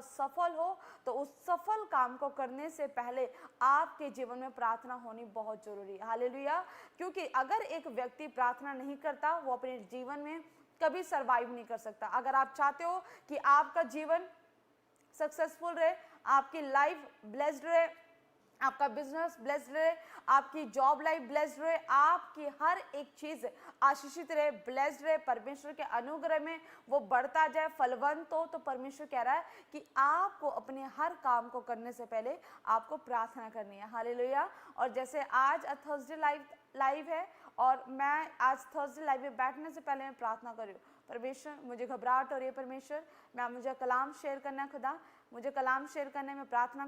सफल हो, तो उस सफल काम को करने से पहले आपके जीवन में प्रार्थना होनी बहुत जरूरी है। हालेलुया। क्योंकि अगर एक व्यक्ति प्रार्थना नहीं करता, वो अपने जीवन में कभी सरवाइव नहीं कर सकता। अगर आप चाहते हो कि आपका जीवन सक्सेसफुल रहे, आपकी लाइफ ब्लेस्ड रहे, आपका बिजनेस ब्लेस्ड रहे, आपकी जॉब लाइफ ब्लेस्ड रहे, आपकी हर एक चीज आशीषित रहे, ब्लेस्ड रहे, परमेश्वर के अनुग्रह में वो बढ़ता जाए, फलवंत हो, तो परमेश्वर कह रहा है कि आपको अपने हर काम को करने से पहले आपको प्रार्थना करनी है। हालेलुया। और जैसे आज थर्सडे लाइव है, और मैं आज थर्सडे लाइव में बैठने से पहले मैं प्रार्थना कर रही हूँ, परमेश्वर मुझे घबराहट हो रही है, परमेश्वर मुझे कलाम शेयर करना है, खुदा मुझे कलाम शेयर करने में प्रार्थना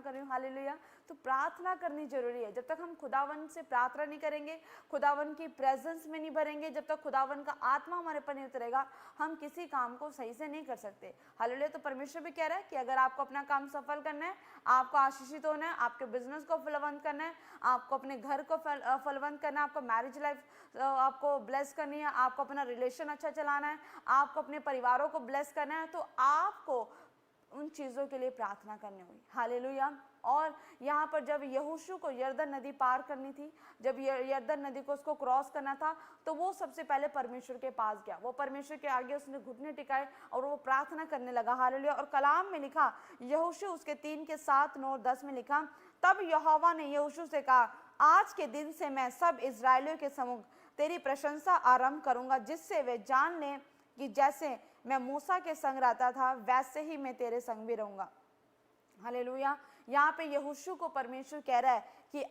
करूँ। हालेलुया। तो प्रार्थना करनी जरूरी है। जब तक हम खुदावन से प्रार्थना नहीं करेंगे, खुदावन की प्रेजेंस में नहीं भरेंगे, जब तक खुदावन का आत्मा हमारे पर नहीं उतरेगा, हम किसी काम को सही से नहीं कर सकते। हालेलुया। तो परमेश्वर भी कह रहा है कि अगर आपको अपना काम सफल करना है, आपको आशीषित होना है, आपके बिजनेस को फलवंत करना है, आपको अपने घर को फलवंत करना है, आपको मैरिज लाइफ आपको ब्लेस करनी है, आपको अपना रिलेशन अच्छा चलाना है, आपको अपने परिवारों को ब्लेस करना है, तो आपको उन चीज़ों के लिए प्रार्थना करनी होगी। हालेलुया। और यहाँ पर जब यहोशू को यरदन नदी पार करनी थी, जब यरदन नदी को उसको क्रॉस करना था, तो वो सबसे पहले परमेश्वर के पास गया, वो परमेश्वर के आगे उसने घुटने टिकाए और वो प्रार्थना करने लगा। हालेलुया। और कलाम में लिखा, यहोशू उसके 3 के 7, 9 और 10 में लिखा, तब यहोवा ने यहोशू से कहा, आज के दिन से मैं सब इजरायलियों के सम्मुख तेरी प्रशंसा आरंभ करूंगा, जिससे वे जान लें कि जैसे मैं मूसा के संग रहता था, वैसे ही मैं तेरे संग भी रहूंगा। हालेलुया। यहाँ पे यहोशू को परमेश्वर कह रहा है कि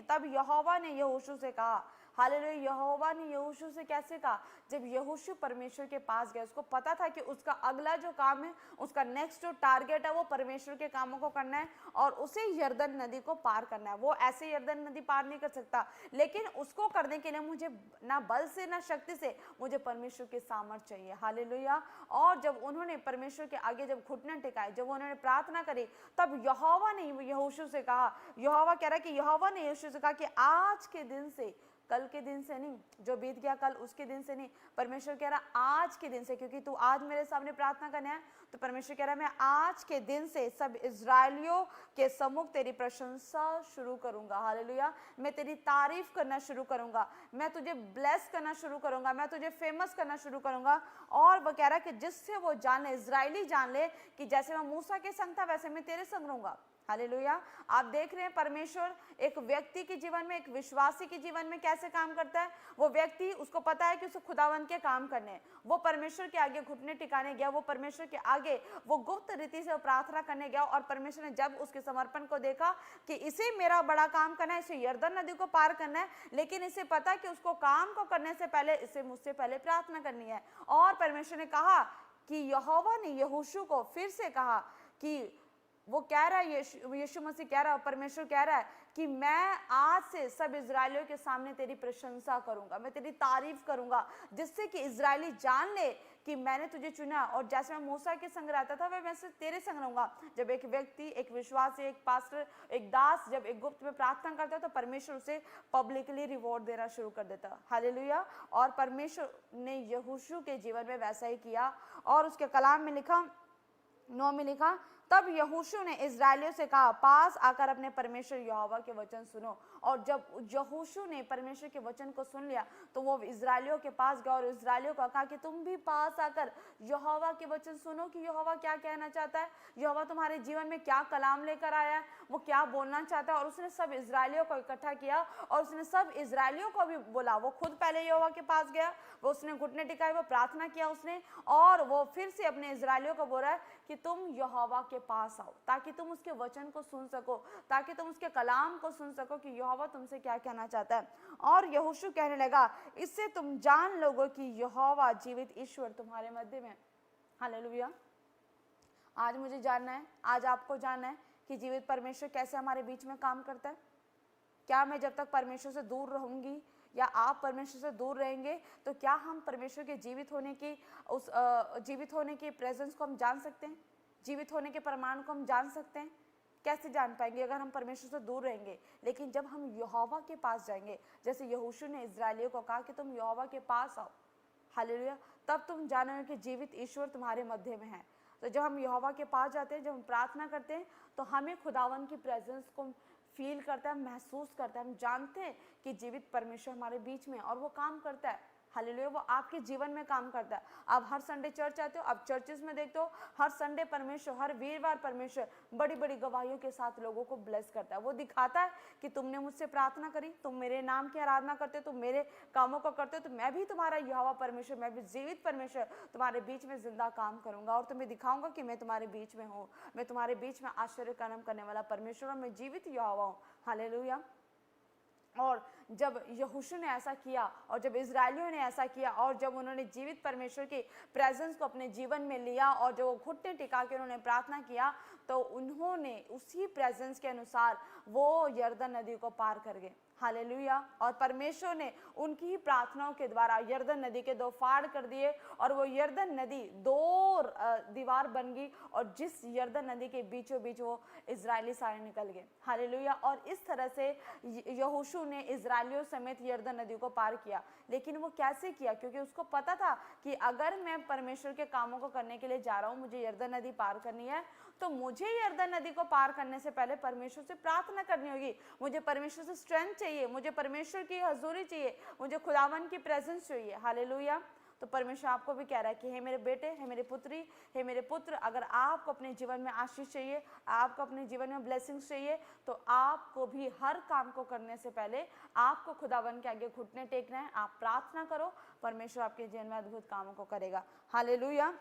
तब यहोवा ने यहोशू से कहा। हालेलुया। यहोवा ने यहोशू से कैसे कहा? जब यहोशू परमेश्वर के पास गया, उसको पता था कि उसका अगला जो काम है, उसका नेक्स्ट जो टारगेट है, वो परमेश्वर के कामों को करना है और उसे यरदन नदी को पार करना है। वो ऐसे यरदन नदी पार नहीं कर सकता, लेकिन उसको करने के लिए मुझे ना बल से ना शक्ति से, मुझे परमेश्वर के सामर्थ्य चाहिए। हालेलुया। और जब उन्होंने परमेश्वर के आगे जब घुटने टिकाए, जब उन्होंने प्रार्थना करी, तब यहोवा ने यहोशू से कहा, यहोवा कह रहा है कि यहोवा ने यहोशू से कहा कि आज के दिन से, कल के दिन से नहीं, जो बीत गया कल उसके दिन से नहीं, परमेश्वर कह रहा आज के दिन से, क्योंकि तू आज मेरे सामने प्रार्थना करने है, तो परमेश्वर कह रहा है मैं आज के दिन से सब इजरायलियों के सम्मुख तेरी प्रशंसा शुरू करूंगा। हालेलुया। मैं तेरी तारीफ करना शुरू करूंगा, मैं तुझे ब्लेस करना शुरू करूंगा, मैं तुझे फेमस करना शुरू करूंगा। और वो कह रहा है कि जिससे वो जान ले, इजरायली जान ले कि जैसे मैं मूसा के संग था, वैसे मैं तेरे संग रहूंगा। हालेलुया। आप देख रहे हैं परमेश्वर एक व्यक्ति के जीवन में, एक विश्वासी के जीवन में कैसे काम करता है। वो व्यक्ति, उसको पता है कि उसे खुदावंत के काम करने हैं, वो परमेश्वर के आगे घुटने टिकाने गया, वो परमेश्वर के आगे वो गुप्त रीति से प्रार्थना करने गया, और परमेश्वर ने जब उसके समर्पण को देखा कि इसे मेरा बड़ा काम करना है, इसे यरदन नदी को पार करना है, लेकिन इसे पता है कि उसको काम को करने से पहले इसे मुझसे पहले प्रार्थना करनी है। और परमेश्वर ने कहा कि यहोवा ने यहोशू को फिर से कहा कि वो कह रहा है, यीशु मसीह कह रहा है, परमेश्वर कह रहा है कि मैं आज से सब इजरायलियों के सामने तेरी प्रशंसा करूंगा, मैं तेरी तारीफ करूंगा, जिससे कि इजरायली जान ले कि मैंने तुझे चुना, और जैसे मैं मूसा के संग रहता था, वैसे तेरे संग रहूंगा। जब एक व्यक्ति, एक विश्वासी, एक पास्टर, एक दास जब एक गुप्त में प्रार्थना करता है, तो परमेश्वर उसे पब्लिकली रिवॉर्ड देना शुरू कर देता। हालेलुया। और परमेश्वर ने यहोशू के जीवन में वैसा ही किया। और उसके कलाम में लिखा, 9 में लिखा, तब यहोशू ने इजरायलियों से कहा, पास आकर अपने परमेश्वर यहोवा के वचन सुनो। और जब यहोशू ने परमेश्वर के वचन को सुन लिया, तो वो इजरायलियों के पास गया और इजरायलियों को कहा कि तुम भी पास आकर यहोवा के वचन सुनो कि यहोवा क्या कहना चाहता है, यहोवा तुम्हारे जीवन में क्या कलाम लेकर आया है, वो क्या बोलना चाहता है। और उसने सब इजरायलियों को इकट्ठा किया और उसने सब इजरायलियों को भी बोला। वो खुद पहले यहोवा के पास गया, वो उसने घुटने टिकाए, वो प्रार्थना किया उसने, और वो फिर से अपने इजरायलियों को बोल रहा है कि तुम यहोवा के पास आओ, ताकि तुम उसके वचन को सुन सको, ताकि तुम उसके कलाम को सुन सको कि यहोवा तुमसे क्या कहना चाहता है। और यहोशू कहने लगा, इससे तुम जान लोगे कि यहोवा जीवित ईश्वर तुम्हारे मध्य में। हालेलुया। आज मुझे जानना है, आज आपको जानना है कि जीवित परमेश्वर कैसे हमारे बीच में काम करता है। क्या मैं जब तक परमेश्वर से दूर रहूंगी, या आप परमेश्वर से दूर रहेंगे, तो क्या हम परमेश्वर के जीवित होने की प्रेजेंस को हम जान सकते हैं, जीवित होने के प्रमाण को हम जान सकते हैं? कैसे जान पाएंगे अगर हम परमेश्वर से दूर रहेंगे? लेकिन जब हम यहोवा के पास जाएंगे, जैसे यहोशू ने इजरायलियों को कहा कि तुम यहोवा के पास आओ, हालेलुया, तब तुम जानोगे कि जीवित ईश्वर तुम्हारे मध्य में है। तो जब हम यहोवा के पास जाते हैं, जब हम प्रार्थना करते हैं, तो हमें खुदावन की प्रेजेंस को फील करता है, महसूस करता है। हम जानते हैं कि जीवित परमेश्वर हमारे बीच में और वो काम करता है। हालेलुया, वो आपके जीवन में काम करता है। आप हर संडे चर्च आते हो, आप चर्चेस में देखते हो, हर संडे परमेश्वर, हर वीरवार परमेश्वर बड़ी बड़ी गवाहियों के साथ लोगों को ब्लेस करता है। वो दिखाता है कि तुमने मुझसे प्रार्थना करी, तुम मेरे नाम की आराधना करते हो, तुम मेरे कामों को करते हो, तो मैं भी तुम्हारा यहोवा परमेश्वर, मैं भी जीवित परमेश्वर तुम्हारे बीच में जिंदा काम करूंगा और तुम्हें दिखाऊंगा कि मैं तुम्हारे बीच में हूँ, मैं तुम्हारे बीच में आश्चर्य कर्म करने वाला परमेश्वर और मैं जीवित यहोवा हूँ। हालेलुया। और जब यहोशू ने ऐसा किया और जब इजरायलियों ने ऐसा किया और जब उन्होंने जीवित परमेश्वर की प्रेजेंस को अपने जीवन में लिया और जब वो घुटने टिका के उन्होंने प्रार्थना किया, तो उन्होंने उसी प्रेजेंस के अनुसार वो यरदन नदी को पार कर गए। हालेलुया। और परमेश्वर ने उनकी ही प्रार्थनाओं के द्वारा यरदन नदी के 2 फाड़ कर दिए और वो यरदन नदी 2 दीवार बन गई और जिस यरदन नदी के बीचों बीच वो इजरायली सारे निकल गए। हालेलुया। और इस तरह से यहोशू ने इजरायलियों समेत यरदन नदी को पार किया। लेकिन वो कैसे किया? क्योंकि उसको पता था कि अगर मैं परमेश्वर के कामों को करने के लिए जा रहा हूँ, मुझे यरदन नदी पार करनी है, तो मुझे यरदन नदी को पार करने से पहले परमेश्वर से प्रार्थना करनी होगी। मुझे परमेश्वर से स्ट्रेंथ चाहिए, मुझे परमेश्वर की हजूरी चाहिए, मुझे खुदावन की प्रेजेंस चाहिए। हालेलुया। तो परमेश्वर आपको भी कह रहा है कि हे मेरे बेटे, हे मेरी पुत्री, हे मेरे पुत्र, अगर आपको अपने जीवन में आशीष चाहिए, आपको अपने जीवन में ब्लेसिंग्स चाहिए, तो आपको भी हर काम को करने से पहले आपको खुदावन के आगे घुटने टेकना है। आप प्रार्थना करो, परमेश्वर आपके जीवन में अद्भुत कामों को करेगा। हालेलुया।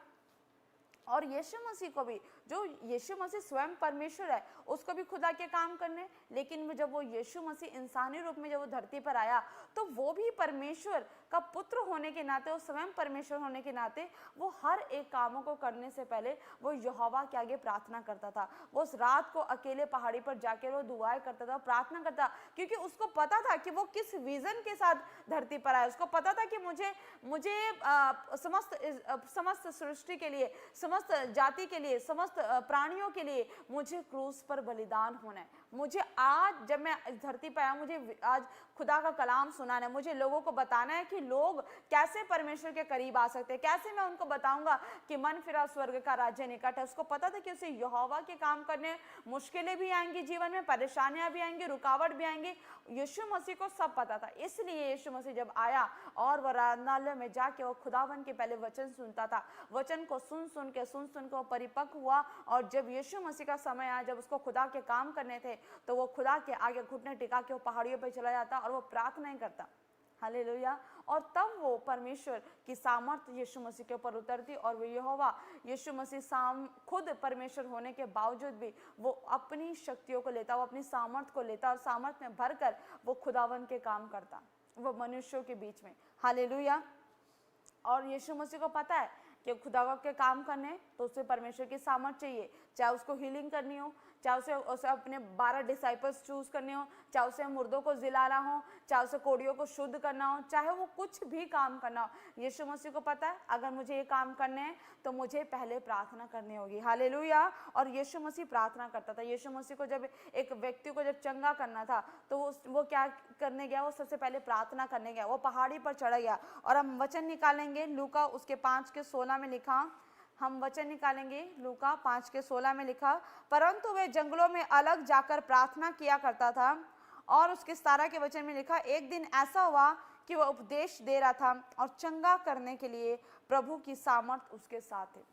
और यीशु मसीह को भी, जो यीशु मसीह स्वयं परमेश्वर है, उसको भी खुदा के काम करने, लेकिन जब वो यीशु मसीह इंसानी रूप में जब वो धरती पर आया, तो वो भी परमेश्वर का पुत्र होने के नाते, वो स्वयं परमेश्वर होने के नाते, वो हर एक कामों को करने से पहले वो यहोवा के आगे प्रार्थना करता था। वो उस रात को अकेले पहाड़ी पर जाकर वो दुआएं करता था, प्रार्थना करता, क्योंकि उसको पता था कि वो किस विजन के साथ धरती पर आया। उसको पता था कि मुझे समस्त सृष्टि के लिए, समस्त जाति के लिए, समस्त प्राणियों के लिए मुझे क्रूस पर बलिदान होना है। मुझे आज जब मैं इस धरती पर आया, मुझे आज खुदा का कलाम सुनाना है, मुझे लोगों को बताना है कि लोग कैसे परमेश्वर के करीब आ सकते हैं, कैसे मैं उनको बताऊंगा कि मन फिरा स्वर्ग का राज्य निकट है। उसको पता था कि उसे यहोवा के काम करने मुश्किलें भी आएंगी, जीवन में परेशानियां भी आएंगी, रुकावट भी आएंगी। यीशु मसीह को सब पता था। इसलिए यीशु मसीह जब आया और वह आराधनालय में जाके वो खुदावन के पहले वचन सुनता था, वचन को सुन सुन के वो परिपक्व हुआ। और जब यीशु मसीह का समय आया, जब उसको खुदा के काम करने थे, तो वो खुदा के आगे घुटने टिका के वो पहाड़ियों पर चला जाता और वो प्रार्थनाएं करता। हालेलुया। और तब वो परमेश्वर की सामर्थ यीशु मसीह के ऊपर उतरती और वो यहोवा यीशु मसीह खुद परमेश्वर होने के बावजूद भी वो अपनी शक्तियों को लेता, वो अपनी सामर्थ को लेता और सामर्थ में भरकर वो खुदावन के काम करता, वो मनुष्यों के बीच में। हालेलुया। और यीशु मसीह को पता है कि खुदा के काम करने तो उसे परमेश्वर की सामर्थ चाहिए, चाहे उसको हीलिंग करनी हो, चाहे उसे अपने 12 डिसाइपल्स चूज करने हो, चाहे उसे मुर्दों को जिलाना हो, चाहे उसे कोड़ियों को शुद्ध करना हो, चाहे वो कुछ भी काम करना हो। यीशु मसीह को पता है अगर मुझे ये काम करने हैं तो मुझे पहले प्रार्थना करनी होगी। हालेलुया। और यीशु मसीह प्रार्थना करता था। यीशु मसीह को जब एक व्यक्ति को जब चंगा करना था, तो वो क्या करने गया? वो सबसे पहले प्रार्थना करने गया। वो पहाड़ी पर चढ़ गया। और हम वचन निकालेंगे लूका उसके 5:16 में लिखा, हम वचन निकालेंगे लूका 5:16 में लिखा, परंतु वे जंगलों में अलग जाकर प्रार्थना किया करता था। और उसके 17 के वचन में लिखा, एक दिन ऐसा हुआ कि वह उपदेश दे रहा था और चंगा करने के लिए प्रभु की सामर्थ उसके साथ है।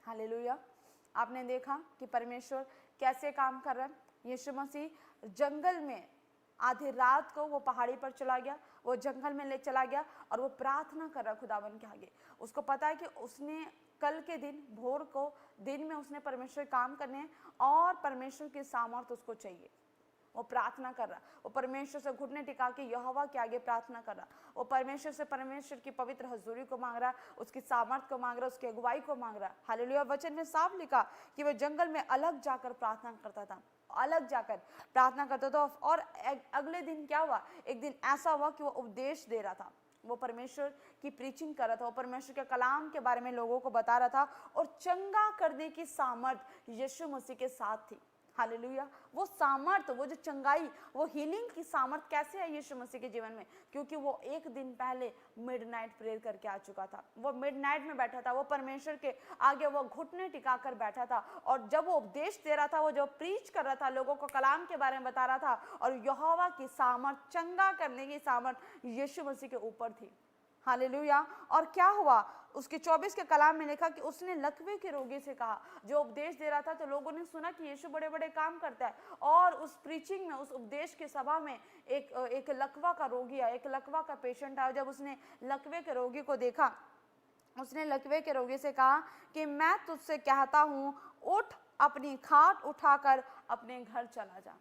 हालेलुया। आपने देखा कि परमेश्वर कैसे काम कर रहा है। यीशु मसीह जंगल में आधी रात को वो पहाड़ी पर चला गया, वो जंगल में ले चला गया और वो प्रार्थना कर रहा खुदावन के आगे। उसको पता है कि उसने कल के दिन भोर को दिन में उसने परमेश्वर काम करने हैं और परमेश्वर की सामर्थ उसको चाहिए। वो प्रार्थना कर रहा, वो परमेश्वर से घुटने टिका के यहोवा के आगे प्रार्थना कर रहा, वो परमेश्वर से परमेश्वर की पवित्र हजूरी को मांग रहा, उसकी सामर्थ को मांग रहा, उसकी अगुवाई को मांग रहा। हालेलुया। वचन में साफ लिखा कि वह जंगल में अलग जाकर प्रार्थना करता था, अलग जाकर प्रार्थना करता था। और अगले दिन क्या हुआ? एक दिन ऐसा हुआ कि वो उपदेश दे रहा था, वो परमेश्वर की प्रीचिंग कर रहा था, वो परमेश्वर के कलाम के बारे में लोगों को बता रहा था और चंगा करने की सामर्थ यीशु मसीह के साथ थी। हालेलुया। वो सामर्थ, वो जो चंगाई, वो हीलिंग की सामर्थ कैसे है यीशु मसीह के जीवन में? क्योंकि वो एक दिन पहले मिडनाइट प्रेयर करके आ चुका था। वो मिडनाइट में बैठा था, वो परमेश्वर के आगे वो घुटने टिका कर बैठा था, और जब वो उपदेश दे रहा था, वो जो प्रीच कर रहा था, लोगों को कलाम के बारे में बता रहा था, और यहोवा की सामर्थ, चंगा करने की सामर्थ यीशु मसीह के ऊपर थी। हालेलुया। और क्या हुआ? उसके 24 के कलाम में लिखा कि उसने लकवे के रोगी से कहा, जो उपदेश दे रहा था, तो लोगों ने सुना कि यीशु बड़े बड़े काम करता है, और उस प्रीचिंग में, उस उपदेश की सभा में एक लकवा का रोगी आया, एक लकवा का पेशेंट आया। जब उसने लकवे के रोगी को देखा, उसने लकवे के रोगी से कहा कि मैं तुझसे कहता हूं, उठ, अपनी खाट उठाकर अपने घर चला जा।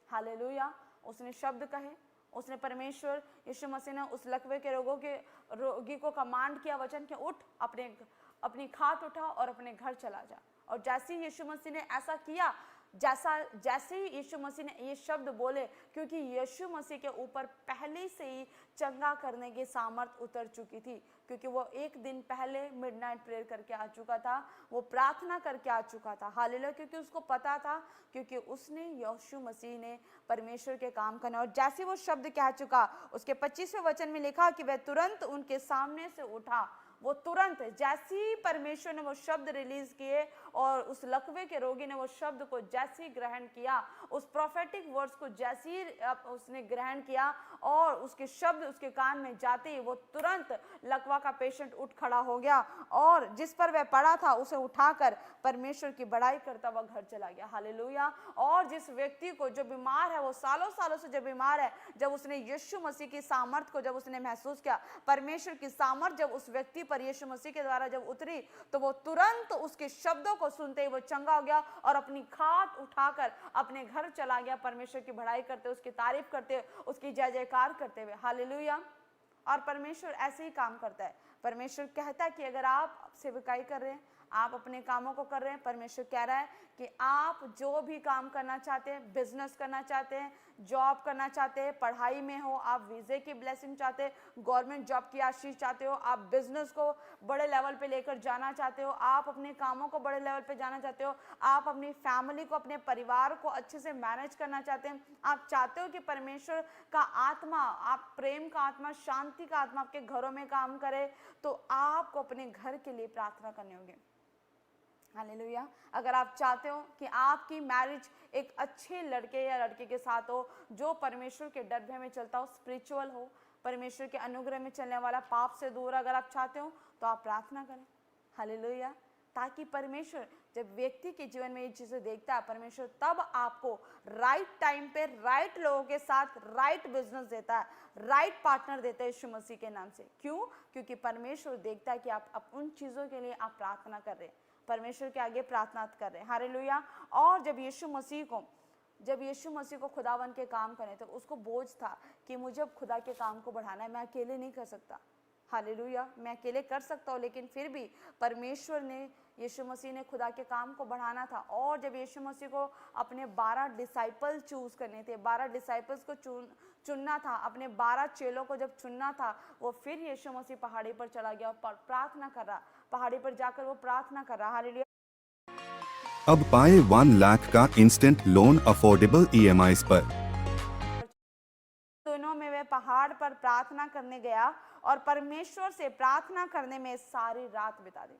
हालेलुया। उसने शब्द कहे, उसने परमेश्वर यीशु मसीह ने उस लकवे के रोगी को कमांड किया, वचन के उठ, अपनी खाट उठा और अपने घर चला जा। और जैसे ही यीशु मसीह ने ऐसा किया, जैसे ही यीशु मसीह ने ये शब्द बोले, क्योंकि यीशु मसीह के ऊपर पहले से ही चंगा करने की सामर्थ उतर चुकी थी, क्योंकि वो एक दिन पहले मिडनाइट प्रेयर करके आ चुका था, वो प्रार्थना करके आ चुका था। हालेलुया। क्योंकि उसको पता था, क्योंकि उसने यीशु मसीह ने परमेश्वर के काम करना, और जैसे वो शब्द कह चुका, उसके 25वें वचन में लिखा कि वह तुरंत उनके सामने से उठा। वो तुरंत, जैसे ही परमेश्वर ने वो शब्द रिलीज किए, और उस लकवे के रोगी ने वो शब्द को जैसे ही ग्रहण किया, उस प्रोफेटिक वर्ड्स को जैसे ही उसने ग्रहण किया, और उसके शब्द उसके कान में जाते ही वो तुरंत लकवा का पेशेंट उठ खड़ा हो गया, और जिस पर वह पड़ा था उसे उठाकर परमेश्वर की बड़ाई करता हुआ घर चला गया। हालेलुया। और जिस व्यक्ति को, जो बीमार है, वो सालों सालों से जो बीमार है, जब उसने यीशु मसीह की सामर्थ को जब उसने महसूस किया, परमेश्वर की सामर्थ जब उस व्यक्ति पर यीशु मसीह के द्वारा जब उतरी, तो वो तुरंत उसके शब्दों को सुनते ही वो चंगा हो गया, और अपनी खाट उठाकर अपने घर चला गया, परमेश्वर की बड़ाई करते, उसकी तारीफ करते, उसकी जय जयकार करते हुए। हालेलुया। और परमेश्वर ऐसे ही काम करता है। परमेश्वर कहता है कि अगर आप सेवकाई कर रहे हैं, आप अपने कामों को कर रहे हैं, परमेश्वर कह रहा है कि आप जो भी काम करना चाहते हैं, बिजनेस करना चाहते हैं, जॉब करना चाहते हैं, पढ़ाई में हो, आप वीजे की ब्लेसिंग चाहते हैं, गवर्नमेंट जॉब की आशीष चाहते हो, आप बिजनेस को बड़े लेवल पे लेकर जाना चाहते हो, आप अपने कामों को बड़े लेवल पे जाना चाहते हो, आप अपनी फैमिली को, अपने परिवार को अच्छे से मैनेज करना चाहते हैं, आप चाहते हो कि परमेश्वर का आत्मा, आप प्रेम का आत्मा, शांति का आत्मा आपके घरों में काम करे, तो आपको अपने घर के लिए प्रार्थना करनी होगी। हालेलुया। अगर आप चाहते हो कि आपकी मैरिज एक अच्छे लड़के या लड़की के साथ हो, जो परमेश्वर के डर भय में चलता हो, स्पिरिचुअल हो, परमेश्वर के अनुग्रह में चलने वाला, पाप से दूर, अगर आप चाहते हो तो आप प्रार्थना करें। हालेलुया। ताकि परमेश्वर जब व्यक्ति के जीवन में ये चीजें देखता है, परमेश्वर तब आपको राइट टाइम पे राइट लोगों के साथ राइट बिजनेस देता है, राइट पार्टनर देता है यीशु मसीह के नाम से। क्यों? क्योंकि परमेश्वर देखता है कि आप उन चीजों के लिए आप प्रार्थना कर रहे हैं, परमेश्वर के आगे प्रार्थना कर रहे हैं। हालेलुया। और जब यीशु मसीह को खुदावन के काम करने, तो उसको बोझ था कि मुझे अब खुदा के काम को बढ़ाना है, मैं अकेले नहीं कर सकता। हालेलुया। मैं अकेले कर सकता हूँ, लेकिन फिर भी परमेश्वर ने, यीशु मसीह ने खुदा के काम को बढ़ाना था। और जब यीशु मसीह को अपने 12 डिसाइपल चूज करने थे, 12 डिसाइपल्स को चुनना था, अपने 12 चेलों को जब चुनना था, वो फिर यीशु मसीह पहाड़ी पर चला गया और प्रार्थना कर रहा, पहाड़ी पर जाकर वो प्रार्थना कर रहा। हालेलुया। अब पाए 1 लाख का इंस्टेंट लोन अफोर्डेबल EMIs पर। दोनों में वह पहाड़ पर प्रार्थना करने गया, और परमेश्वर से प्रार्थना करने में सारी रात बिता दी।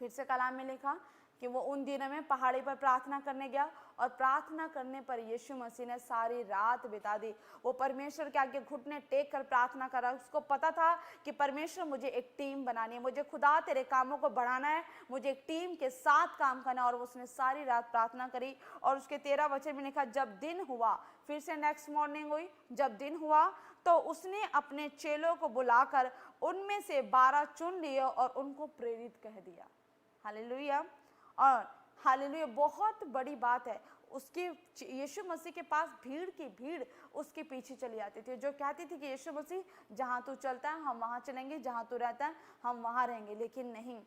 फिर से कलाम में लिखा कि वो उन दिनों में पहाड़ी पर प्रार्थना करने गया, और प्रार्थना करने पर यीशु मसीह ने सारी रात बिता दी। वो परमेश्वर के आगे घुटने टेक कर प्रार्थना कर रहा है। उसको पता था कि परमेश्वर, मुझे एक टीम बनानी है, मुझे खुदा तेरे कामों को बढ़ाना है, मुझे एक टीम के साथ काम करना है। और उसने सारी रात प्रार्थना करी। और उसके 13 वचन में लिखा, जब दिन हुआ, फिर से नेक्स्ट मॉर्निंग हुई, जब दिन हुआ तो उसने अपने चेलों को बुलाकर उनमें से 12 चुन लिए और उनको प्रेरित कह दिया। हालेलुया। और हालेलुया, बहुत बड़ी बात है। उसके यीशु मसीह के पास भीड़ की भीड़ उसके पीछे चली आती थी, जो कहती थी कि यीशु मसीह, जहाँ तू चलता है हम वहाँ चलेंगे, जहाँ तू रहता है हम वहाँ रहेंगे। लेकिन नहीं,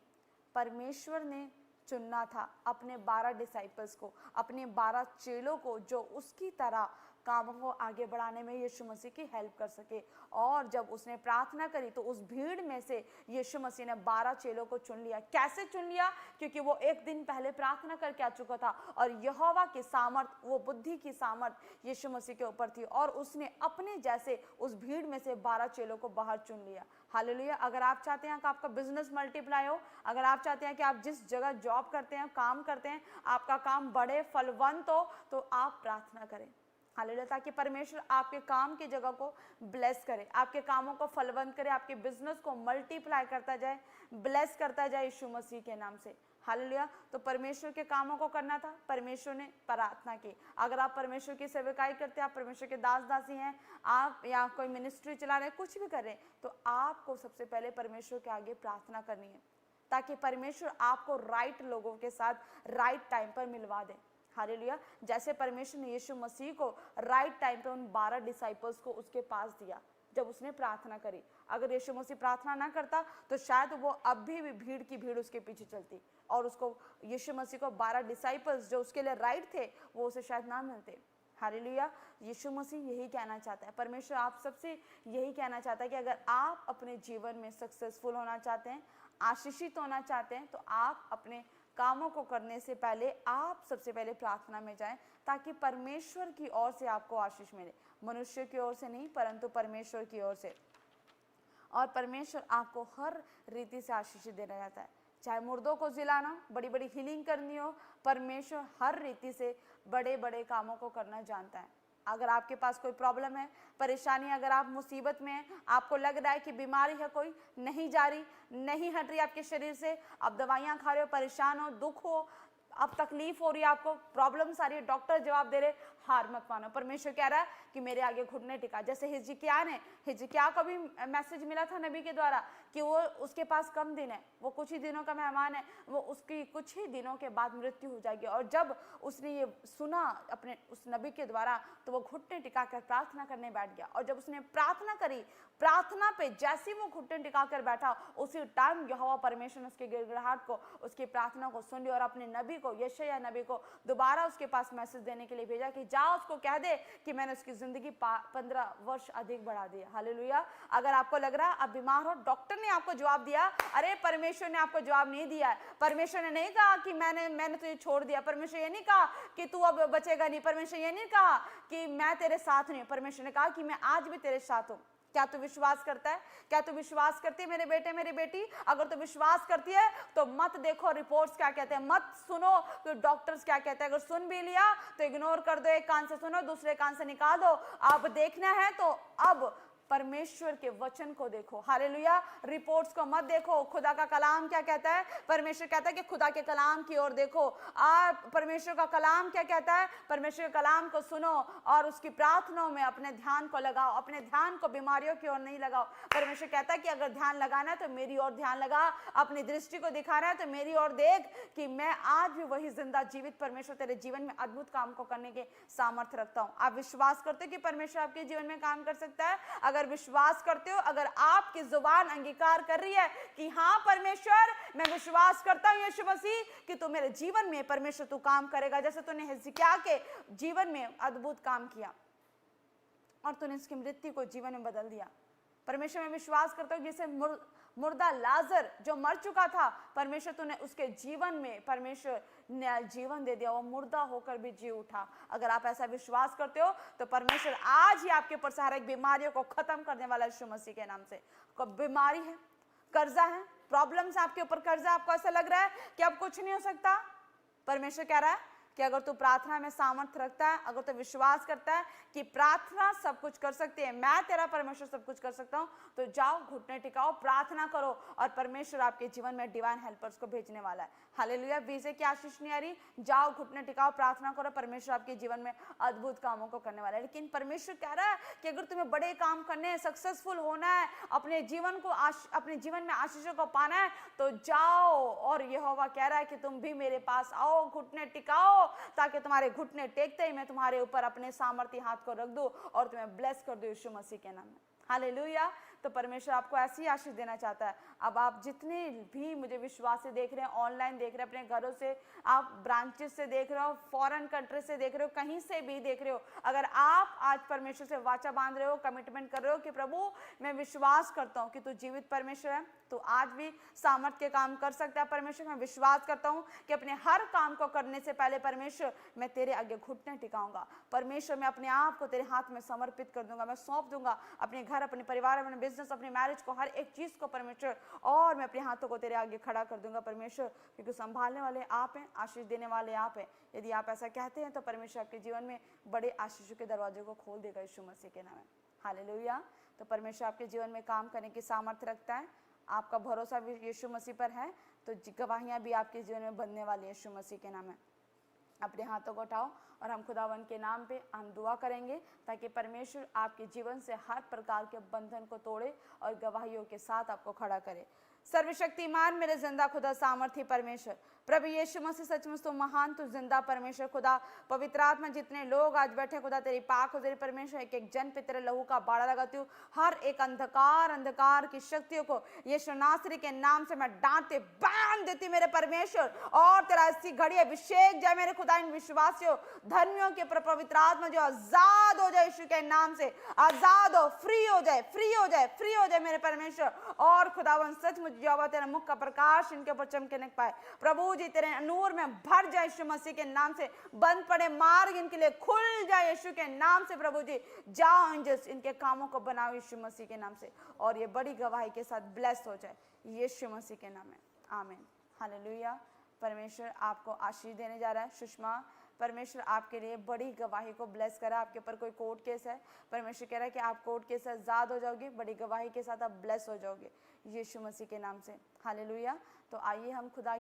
परमेश्वर ने चुनना था अपने 12 डिसाइपल्स को, अपने 12 चेलों को, जो उसकी तरह कामों को आगे बढ़ाने में यीशु मसीह की हेल्प कर सके। और जब उसने प्रार्थना करी तो उस भीड़ में से यीशु मसीह ने 12 चेलों को चुन लिया। कैसे चुन लिया? क्योंकि वो एक दिन पहले प्रार्थना करके आ चुका था और यहोवा की सामर्थ, वो बुद्धि की सामर्थ यीशु मसीह के ऊपर थी और उसने अपने जैसे उस भीड़ में से 12 चेलों को बाहर चुन लिया। हालेलुया। अगर आप चाहते हैं कि आपका बिजनेस मल्टीप्लाई हो, अगर आप चाहते हैं कि आप जिस जगह जॉब करते हैं, काम करते हैं, आपका काम बढ़े, फलवंत हो, तो आप प्रार्थना करें। हालेलुया। ताकि परमेश्वर आपके काम की जगह को ब्लेस करे, आपके कामों को फलवंत करे, आपके बिजनेस को मल्टीप्लाई करता जाए, ब्लेस करता जाए यीशु मसीह के नाम से। हालेलुया। तो परमेश्वर के कामों को करना था, परमेश्वर ने प्रार्थना की। अगर आप परमेश्वर की सेवकाई करते हैं, आप परमेश्वर के दास दासी हैं, आप या कोई मिनिस्ट्री चला रहे हैं, कुछ भी कर रहे हैं, तो आपको सबसे पहले परमेश्वर के आगे प्रार्थना करनी है ताकि परमेश्वर आपको राइट लोगों के साथ राइट टाइम पर मिलवा दे। हालेलुया। जैसे परमेश्वर ने यीशु मसीह को राइट टाइम पे उन 12 डिसाइपल्स को उसके पास दिया जब उसने प्रार्थना करी। अगर यीशु मसीह प्रार्थना ना करता तो शायद वो अब भी भीड़ की भीड़ उसके पीछे चलती और उसको यीशु मसीह को 12 डिसाइपल्स जो उसके लिए राइट थे वो उसे शायद ना मिलते। हालेलुया। यीशु मसीह यही कहना चाहता है, परमेश्वर आप सबसे यही कहना चाहता है कि अगर आप अपने जीवन में सक्सेसफुल होना चाहते हैं, आशीषित होना चाहते हैं, तो आप अपने कामों को करने से पहले आप सबसे पहले प्रार्थना में जाएं ताकि परमेश्वर की ओर से आपको आशीष मिले, मनुष्य की ओर से नहीं परंतु परमेश्वर की ओर से। और परमेश्वर आपको हर रीति से आशीष देना चाहता है, चाहे मुर्दों को जिलाना, बड़ी बड़ी हीलिंग करनी हो, परमेश्वर हर रीति से बड़े बड़े कामों को करना जानता है। अगर आपके पास कोई प्रॉब्लम है, परेशानी, अगर आप मुसीबत में हैं, आपको लग रहा है कि बीमारी है, कोई नहीं जा रही, नहीं हट रही आपके शरीर से, आप दवाइयां खा रहे हो, परेशान हो, दुख हो, अब तकलीफ हो रही है, आपको प्रॉब्लम्स आ रही है, डॉक्टर जवाब दे रहे, हार मत मानो। परमेश्वर कह रहा है कि मेरे आगे घुटने टिका। जैसे हिजकिय्याह को भी मैसेज मिला था नबी के द्वारा कि वो उसके पास कम दिन है, वो कुछ ही दिनों का मेहमान है, वो उसकी कुछ ही दिनों के बाद मृत्यु हो जाएगी। और जब उसने ये सुना अपने उस नबी के द्वारा तो वो घुटने टिका कर प्रार्थना करने बैठ गया। और जब उसने प्रार्थना करी, प्रार्थना पे जैसे वो घुटने टिका कर बैठा, उसी टाइम यहोवा परमेश्वर ने उसके गिड़गिड़ाहट को, उसकी प्रार्थना को सुन लिया और अपने नबी को, यशायाह नबी को दोबारा उसके पास मैसेज देने के लिए भेजा कि जा उसको कह दे कि मैंने उसकी जिंदगी 15 वर्ष अधिक बढ़ा दी। हालेलुया। अगर आपको लग रहा है आप बीमार हो, डॉक्टर ने आपको जवाब दिया, अरे परमेश्वर ने आपको जवाब नहीं दिया है। परमेश्वर ने नहीं कहा कि मैंने तुझे छोड़ दिया, परमेश्वर ये नहीं कहा कि तू अब बचेगा नहीं, परमेश्वर ये नहीं कहा कि मैं तेरे साथ नहीं, परमेश्वर ने कहा कि मैं आज भी तेरे साथ हूं। क्या तू विश्वास करता है? क्या तू विश्वास करती है मेरे बेटे मेरी बेटी? अगर तू विश्वास करती है तो मत देखो रिपोर्ट्स क्या कहते हैं, मत सुनो तो डॉक्टर्स क्या कहते हैं। अगर सुन भी लिया तो इग्नोर कर दो, एक कान से सुनो दूसरे कान से निकाल दो। अब देखना है तो अब परमेश्वर के वचन को देखो। हालेलुया। रिपोर्ट्स को मत देखो, खुदा का कलाम क्या कहता है। परमेश्वर कहता है कि खुदा के कलाम की ओर देखो। आप परमेश्वर का कलाम क्या कहता है, परमेश्वर के कलाम को सुनो और उसकी प्रार्थनाओं में अपने ध्यान को लगाओ। अपने ध्यान को बीमारियों की ओर नहीं लगाओ। परमेश्वर कहता है कि अगर ध्यान लगाना है तो मेरी ओर ध्यान लगा, अपनी दृष्टि को दिखाना है तो मेरी ओर देख कि मैं आज भी वही जिंदा जीवित परमेश्वर तेरे जीवन में अद्भुत काम को करने के सामर्थ्य रखता हूं। आप विश्वास करते हो कि परमेश्वर आपके जीवन में काम कर सकता है? अगर विश्वास करते हो, अगर आपकी जुबान अंगीकार कर रही है कि हाँ परमेश्वर मैं विश्वास करता हूं यीशु मसीह कि तू मेरे जीवन में परमेश्वर तू काम करेगा, जैसे तूने हिजकिय्याह के जीवन में अद्भुत काम किया और तूने उसकी मृत्यु को जीवन में बदल दिया। परमेश्वर मैं विश्वास करता हूं जैसे मुर्दा लाजर जो मर चुका था, परमेश्वर तूने उसके जीवन में परमेश्वर ने जीवन दे दिया, वो मुर्दा होकर भी जी उठा। अगर आप ऐसा विश्वास करते हो तो परमेश्वर आज ही आपके ऊपर से हर एक बीमारियों को खत्म करने वाला यीशु मसीह के नाम से। कोई बीमारी है, कर्जा है, प्रॉब्लम्स आपके ऊपर कर्जा, आपको ऐसा लग रहा है कि अब कुछ नहीं हो सकता, परमेश्वर कह रहा है कि अगर तू प्रार्थना में सामर्थ्य रखता है, अगर तू विश्वास करता है कि प्रार्थना सब कुछ कर सकती है, मैं तेरा परमेश्वर सब कुछ कर सकता हूं, तो जाओ घुटने टिकाओ, प्रार्थना करो और परमेश्वर आपके जीवन में डिवाइन हेल्पर्स को भेजने वाला है। हालेलुया। वीजे की आशीष नहीं आ रही, जाओ घुटने टिकाओ, प्रार्थना करो, परमेश्वर आपके जीवन में अद्भुत कामों को करने वाला है। लेकिन परमेश्वर कह रहा है कि अगर तुम्हें बड़े काम करने हैं, सक्सेसफुल होना है, अपने जीवन में आशीषों को पाना है, तो जाओ। और यहोवा कह रहा है कि तुम भी मेरे पास आओ, घुटने टिकाओ, ताकि तुम्हारे घुटने टेकते ही मैं तुम्हारे ऊपर अपने सामर्थ्य हाथ को रख दूं और तुम्हें ब्लेस कर दूं यीशु मसीह के नाम में। हालेलुया। तो परमेश्वर आपको ऐसी आशीष देना चाहता है। अब आप जितने भी मुझे विश्वास से देख रहे हैं, ऑनलाइन देख रहे हैं, अपने घरों से, आप ब्रांचेस से देख रहे हो, फॉरेन कंट्री से देख रहे हो, कहीं से भी देख रहे हो, अगर आप आज परमेश्वर से वाचा बांध रहे हो, कमिटमेंट कर रहे हो कि प्रभु मैं विश्वास करता हूँ कि तू जीवित परमेश्वर है, तो आज भी सामर्थ के काम कर सकता है परमेश्वर। मैं विश्वास करता हूँ कि अपने हर काम को करने से पहले परमेश्वर मैं तेरे आगे घुटने टिकाऊंगा। परमेश्वर मैं अपने आप को तेरे हाथ में समर्पित कर दूंगा, मैं सौंप दूंगा अपने घर, अपने परिवार, अपने बिजनेस, अपने मैरिज को, हर एक चीज को परमेश्वर, और मैं अपने हाथों को तेरे आगे खड़ा कर दूंगा परमेश्वर, क्योंकि संभालने वाले आप हैं, आशीष देने वाले आप हैं। यदि आप ऐसा कहते हैं तो परमेश्वर आपके जीवन में बड़े आशीषों के दरवाजे को खोल देगा यीशु मसीह के नाम में। हालेलुया। तो परमेश्वर आपके जीवन में काम करने की सामर्थ्य रखता है, आपका भरोसा भी यीशु मसीह पर है, तो गवाहियां भी आपके जीवन में बनने वाली है यीशु मसीह के नाम में। अपने हाथों को उठाओ और हम खुदावन के नाम पे हम दुआ करेंगे ताकि परमेश्वर आपके जीवन से हर प्रकार के बंधन को तोड़े और गवाहियों के साथ आपको खड़ा करे। सर्वशक्तिमान मेरे जिंदा खुदा सामर्थी परमेश्वर, प्रभु यीशु मसीह सचमुच तो महान, तू जिंदा परमेश्वर खुदा, पवित्र आत्मा जितने लोग आज बैठे खुदा तेरी पाक हो तेरी परमेश्वर, एक एक जन पे तेरे लहू का बाड़ा लगाती हूँ। हर एक अंधकार की शक्तियों को यीशु नासरी के नाम से मैं डांटते बांध देती मेरे परमेश्वर, और तेरा ऐसी घड़ी अभिषेक जाए मेरे खुदा इन विश्वासियों धर्मियों के ऊपर, पवित्र आत्मा जो आजाद हो जाए यीशु के नाम से, आजाद हो, फ्री हो जाए, फ्री हो जाए, फ्री हो जाए मेरे परमेश्वर। और खुदावन सचमुच यहोवा तेरा मुख का प्रकाश इनके ऊपर चमकने पाए प्रभु जी, तेरे नूर में भर जाए यीशु मसीह के नाम से, बंद पड़े मार्ग इनके लिए खुल जाए यीशु के नाम से प्रभु जी। जाओ एंजल्स इनके कामों को बनाओ यीशु मसीह के नाम से, और ये बड़ी गवाही के साथ ब्लेस हो जाए यीशु मसीह के नाम में, आमीन। हालेलुया। परमेश्वर आपको आशीष देने जा रहा है। सुषमा, परमेश्वर आपके लिए बड़ी गवाही को ब्लेस करा। आपके ऊपर कोई कोर्ट केस है, परमेश्वर कह रहा है कि आप कोर्ट केस से आजाद हो जाओगे, बड़ी गवाही के साथ आप ब्लेस हो जाओगे यीशु मसीह के नाम से। हालेलुया। तो आइए हम खुदा